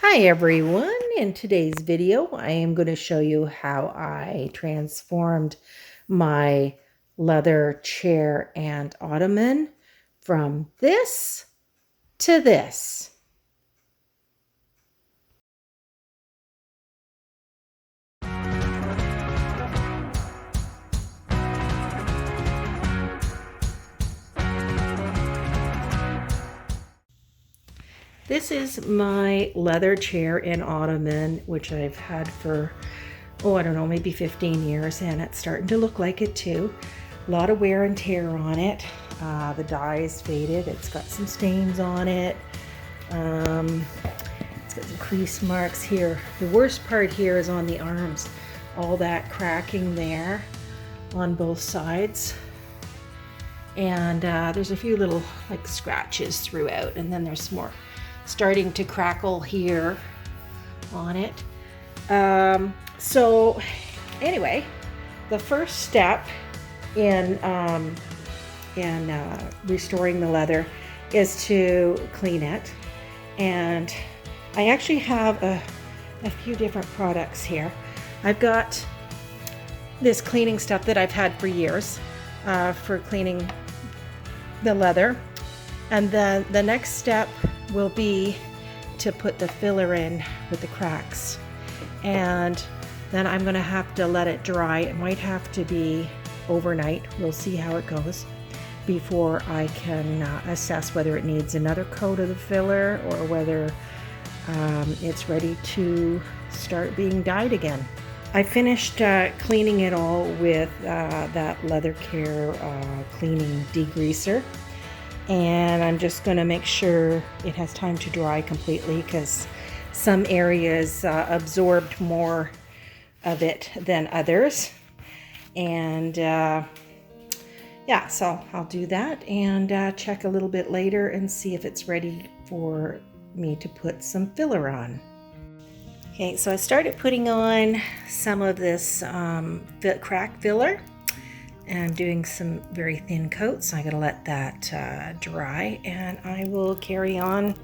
Hi everyone, in today's video I am going to show you how I transformed my leather chair and ottoman from this to this. This is my leather chair and ottoman, which I've had for, I don't know, maybe 15 years, and it's starting to look like it too. A lot of wear and tear on it. The dye is faded. It's got some stains on it. It's got some crease marks here. The worst part here is on the arms. All that cracking there on both sides. And there's a few little like scratches throughout, and then there's more starting to crackle here on it. So anyway, the first step in restoring the leather is to clean it. And I actually have a few different products here. I've got this cleaning stuff that I've had for years for cleaning the leather. And then the next step will be to put the filler in with the cracks. And then I'm gonna have to let it dry. It might have to be overnight. We'll see how it goes before I can assess whether it needs another coat of the filler or whether it's ready to start being dyed again. I finished cleaning it all with that Leather Care cleaning degreaser. And I'm just going to make sure it has time to dry completely because some areas absorbed more of it than others. And yeah, so I'll do that and check a little bit later and see if it's ready for me to put some filler on. Okay, so I started putting on some of this crack filler. I'm doing some very thin coats. I gotta let that dry, and I will carry on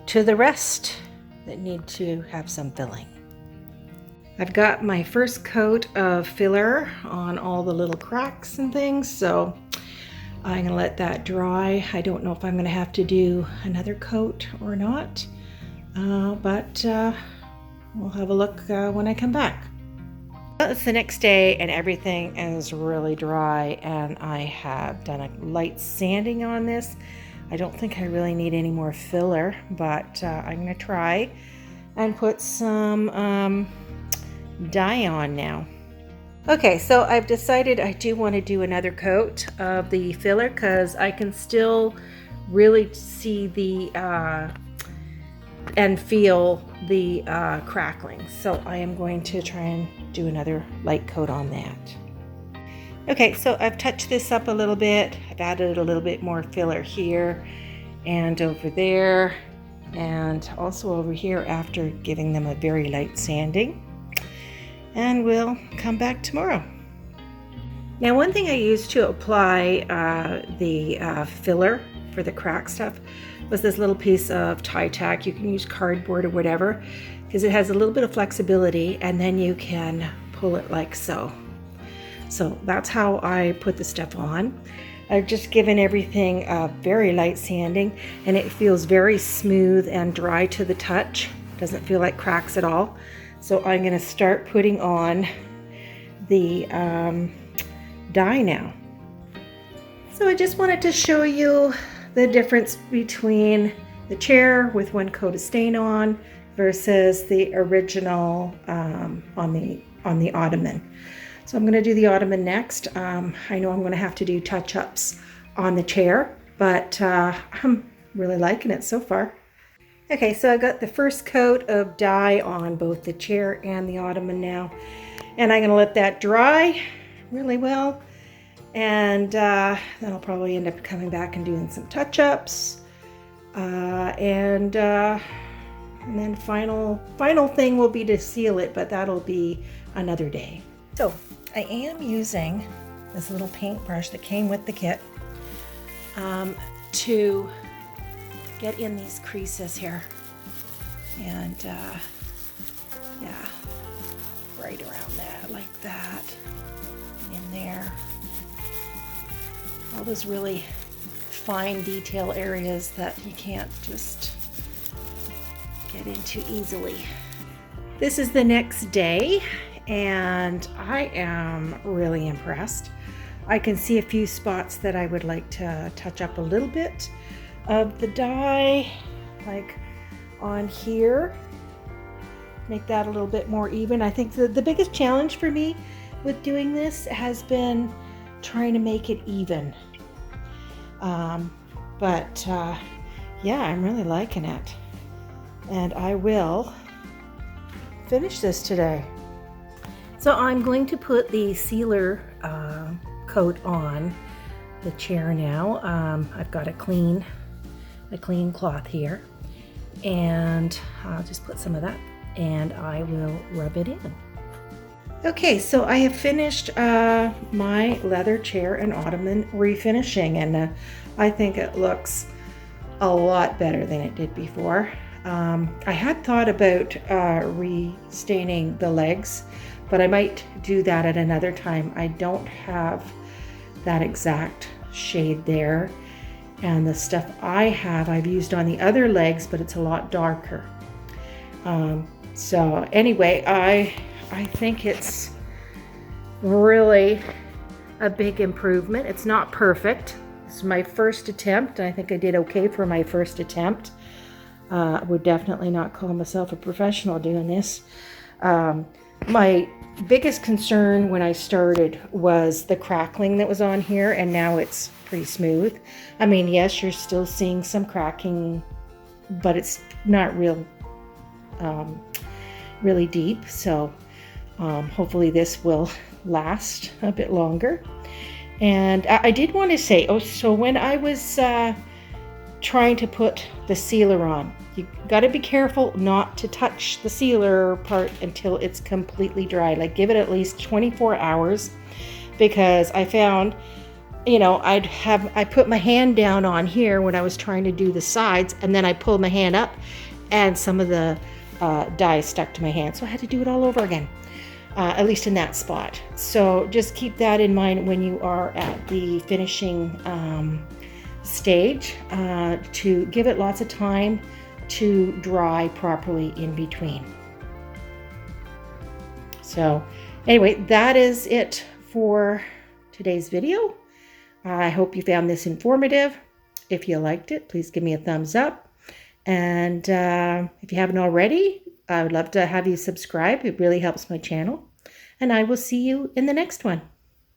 to the rest that need to have some filling. I've got my first coat of filler on all the little cracks and things, so I'm gonna let that dry. I don't know if I'm gonna have to do another coat or not, but we'll have a look when I come back. It's the next day and everything is really dry, and I have done a light sanding on this. I don't think I really need any more filler, but I'm going to try and put some dye on now. Okay, so I've decided I do want to do another coat of the filler because I can still really see the and feel the crackling. So I am going to try and do another light coat on that. Okay, so I've touched this up a little bit. I've added a little bit more filler here and over there, and also over here after giving them a very light sanding. And we'll come back tomorrow. Now, one thing I used to apply the filler for the crack stuff was this little piece of tie tack. You can use cardboard or whatever because it has a little bit of flexibility, and then you can pull it like so. So that's how I put the stuff on. I've just given everything a very light sanding, and it feels very smooth and dry to the touch. Doesn't feel like cracks at all. So I'm going to start putting on the dye now. So I just wanted to show you the difference between the chair with one coat of stain on versus the original on the ottoman. So I'm going to do the ottoman next. I know I'm going to have to do touch-ups on the chair, but I'm really liking it so far. Okay, so I got the first coat of dye on both the chair and the ottoman now, and I'm going to let that dry really well. And then I'll probably end up coming back and doing some touch-ups. And then final thing will be to seal it, but that'll be another day. So I am using this little paintbrush that came with the kit to get in these creases here. And yeah, right around that, like that, in there. All those really fine detail areas that you can't just get into easily. This is the next day, and I am really impressed. I can see a few spots that I would like to touch up a little bit of the dye, like on here. Make that a little bit more even. I think the biggest challenge for me with doing this has been trying to make it even. Yeah, I'm really liking it. And I will finish this today. So I'm going to put the sealer coat on the chair now. I've got a clean cloth here, and I'll just put some of that and I will rub it in. Okay, so I have finished my leather chair and ottoman refinishing, and I think it looks a lot better than it did before. I had thought about restaining the legs, but I might do that at another time. I don't have that exact shade there, and the stuff I've used on the other legs, but it's a lot darker. So anyway, I think it's really a big improvement. It's not perfect. This is my first attempt. I think I did okay for my first attempt. I would definitely not call myself a professional doing this. My biggest concern when I started was the crackling that was on here, and now it's pretty smooth. I mean, yes, you're still seeing some cracking, but it's not really deep. So hopefully this will last a bit longer. And I did want to say, so when I was trying to put the sealer on, you got to be careful not to touch the sealer part until it's completely dry. Like, give it at least 24 hours, because I found, I put my hand down on here when I was trying to do the sides, and then I pulled my hand up and some of the dye stuck to my hand. So I had to do it all over again, at least in that spot. So just keep that in mind when you are at the finishing stage, to give it lots of time to dry properly in between. So anyway, that is it for today's video. I hope you found this informative. If you liked it, please give me a thumbs up. And if you haven't already, I would love to have you subscribe. It really helps my channel. And I will see you in the next one.